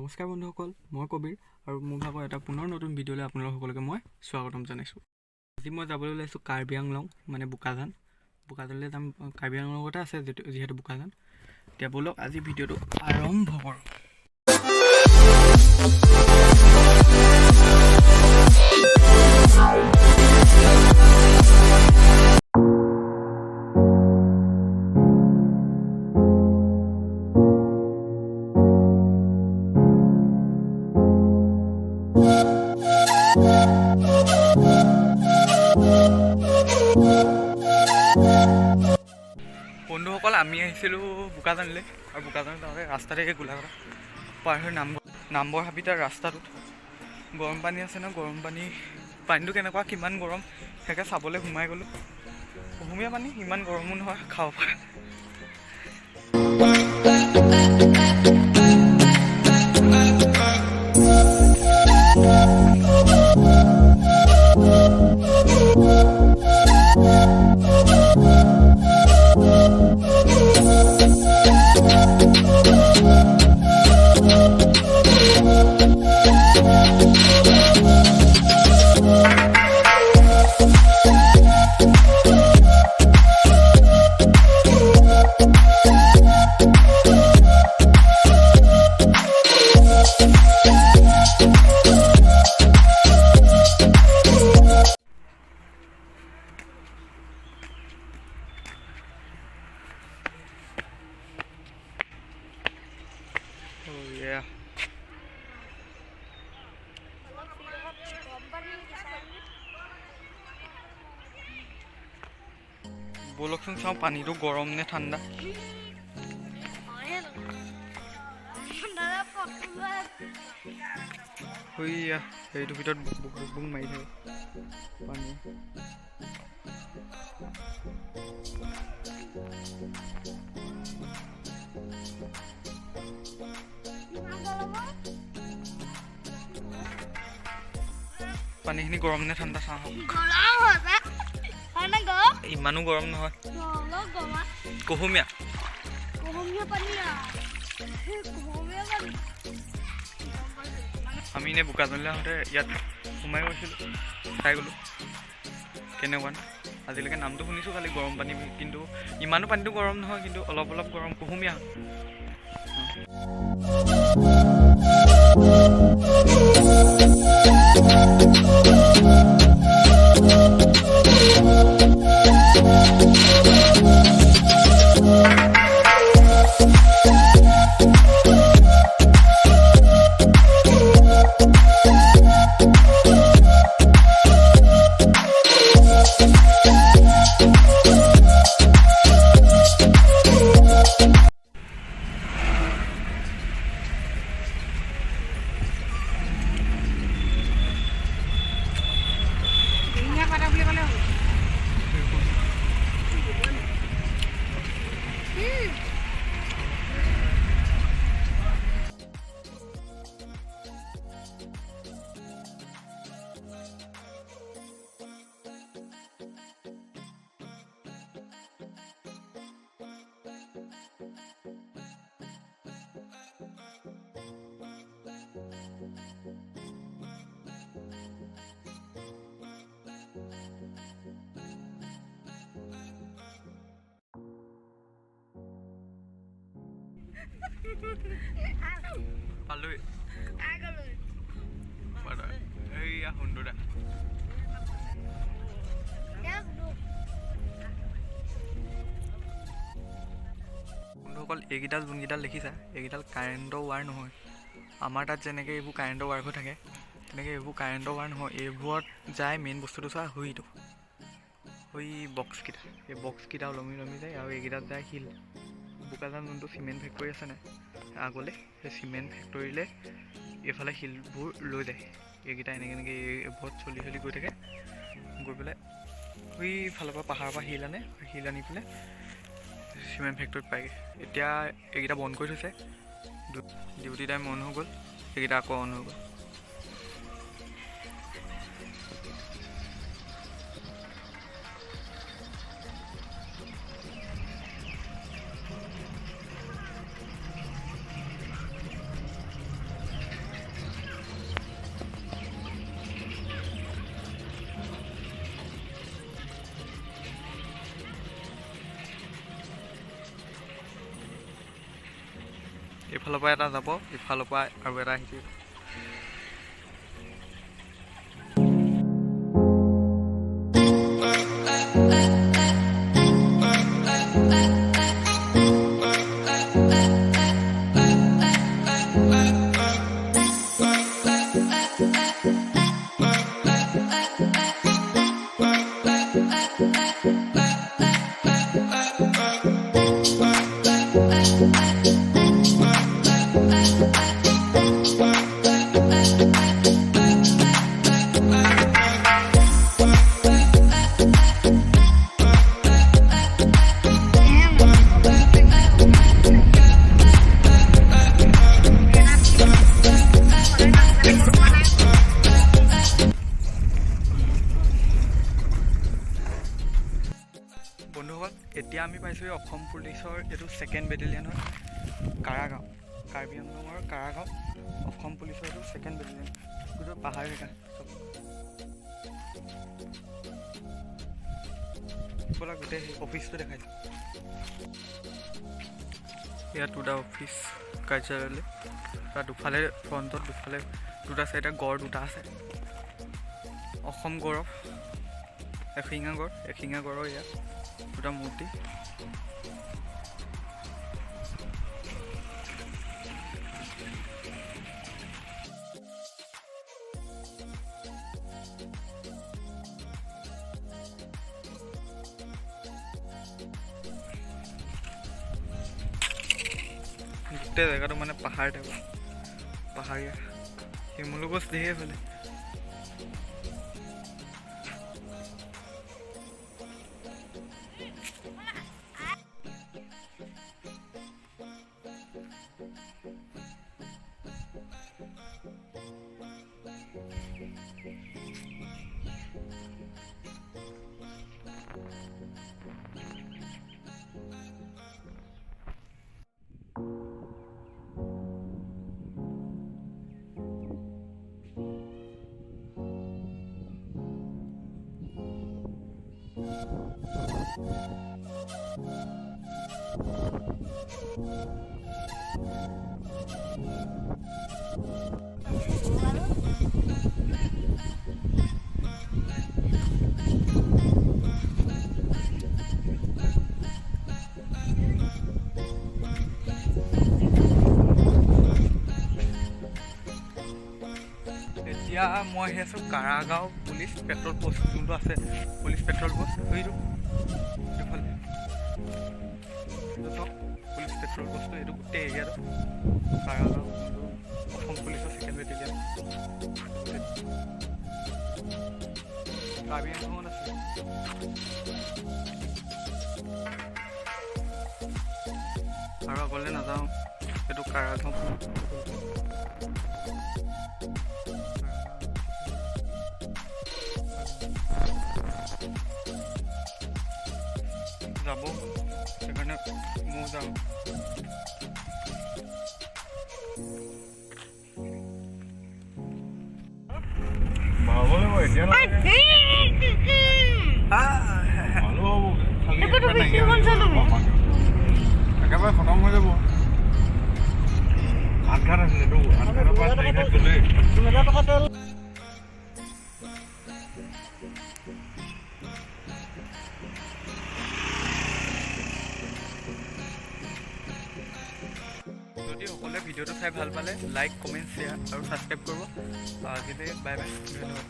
নমস্কাৰ বন্ধুসকল, মই কবিৰ আৰু মোৰ ভাগৰ এটা পুনৰ নতুন ভিডিঅ'লৈ আপোনালোক সকলোকে মই স্বাগতম জনাইছোঁ। আজি মই যাবলৈ ওলাইছোঁ কাৰ্বি আংলং মানে বোকাজানলৈ যাম। কাৰ্বি আংলং লগতে আছে যিহেতু বোকাজান। এতিয়া ব'লক আজি ভিডিঅ'টো আৰম্ভ কৰোঁ। বন্ধুসকল, আমি আহিছিলোঁ বোকাজানলৈ আৰু বোকাজান যাওঁতে ৰাস্তাতে গোলাঘাট পাৰ হৈ নামবৰ হাবি তাৰ ৰাস্তাটোত গৰম পানী আছে ন। গৰম পানীটো কেনেকুৱা, কিমান গৰম সেয়াকে চাবলৈ সোমাই গ'লোঁ। কুহুমীয়া পানী, ইমান গৰমো নহয়, খাব পৰা। ব'লকচোন চাওঁ পানীটো গৰম নে ঠাণ্ডা। হেৰিটোৰ ভিতৰত বুক মাৰি থাকে পানী। পানীখিনি গৰম নে ঠাণ্ডা চাওঁ। ইমানো গৰম নহয়, কুহুমীয়া। আমি এনেই বোকাজানলৈ আহোঁতে ইয়াত সোমাই গৈছিলোঁ, চাই গ'লোঁ কেনেকুৱা। আজিলৈকে নামটো শুনিছোঁ খালি গৰম পানী, কিন্তু ইমানো পানীটো গৰম নহয়, কিন্তু অলপ অলপ গৰম, কুহুমীয়া। পালোঁ এইয়া সুন্দৰা। বন্ধুসকল, এইকেইডাল যোনকেইডাল দেখিছা, এইকেইডাল কাৰেণ্টৰ ৱাৰ নহয়। আমাৰ তাত যেনেকৈ এইবোৰ কাৰেণ্টৰ ৱাৰবোৰ থাকে, তেনেকৈ এইবোৰ কাৰেণ্টৰ ৱাৰ নহয়। এইবোৰত যায় মেইন বস্তুটো চোৱা, বক্সকেইটা, এই বক্সকেইটা ওলমি যায়, আৰু এইকেইটাত যায় শিল। বোকাজান যোনটো চিমেণ্ট ফেক্টৰী আছে নাই আগলৈ, সেই চিমেণ্ট ফেক্টৰীলৈ এইফালে শিলবোৰ লৈ যায়। এইকেইটা এনেকৈ এইবোৰত চলি গৈ থাকে, গৈ পেলাই ফালৰ পৰা পাহাৰৰ পৰা শিল আনি পেলাই চিমেণ্ট ফেক্টৰীত পায়গৈ। এতিয়া এইকেইটা বন্ধ কৰি থৈছে, ডিউটি টাইম অন হৈ গ'ল, এইকেইটা আকৌ অন হৈ গ'ল। এইফালৰ পৰা এটা যাব, ইফালৰ পৰা আৰু এটা আহি থাকিব। বন্ধুসকল, এতিয়া আমি পাইছোঁ অসম পুলিচৰ এইটো 2nd বেটেলিয়ন হয়, কাৰাগাঁও, কাৰ্বি আংলঙৰ কাৰাগাঁও অসম পুলিচৰ এইটো 2nd বেটেলিয়ন। গোটেই পাহাৰ একা চব ব'লা গোটেই অফিচটো দেখাইছোঁ। ইয়াত দুটা অফিচ কাৰ্যালয়, তাৰ দুফালে ফ্ৰণ্টত দুফালে দুটা চাইডে গড় দুটা আছে। অসম গৌৰৱ এশিঙা গড়ৰ ইয়াত দুটা মূৰ্তি। গোটেই জেগাটো মানে পাহাৰ টাইপৰ, পাহাৰীয়া শিমলু গছ ধেৰ এইফালে। এতিয়া মই আহি আছোঁ কাৰাগাঁও পুলিচ পেট্ৰল পোষ্ট, যোনটো আছে পুলিচ পেট্ৰল পোষ্ট। সেইটো এইফালে চাওক, পুলিচ পেট্ৰল পোষ্টটো এইটো গোটেই এৰিয়াটো কাৰাগাঁও, অসম পুলিচৰ 2nd বেটেলিয়ন। কাৰ্বি আংলঙত আছে। আৰু আগলৈ নাযাওঁ, এইটো কাৰাগাঁও যাব, সেইকাৰণে ময়ো যাওঁ। একেবাৰে খতম হৈ যাব। 8 ঘাট আছিলে, 8 ঘাটৰ পৰা 4 ঘাট গ'লেই। যদি সকলোৱে ভিডিঅ'টো চাই ভাল পালে লাইক, কমেণ্ট, শ্বেয়াৰ আৰু ছাবস্ক্ৰাইব কৰিব। আজিলৈ বাই বাই, ধন্যবাদ।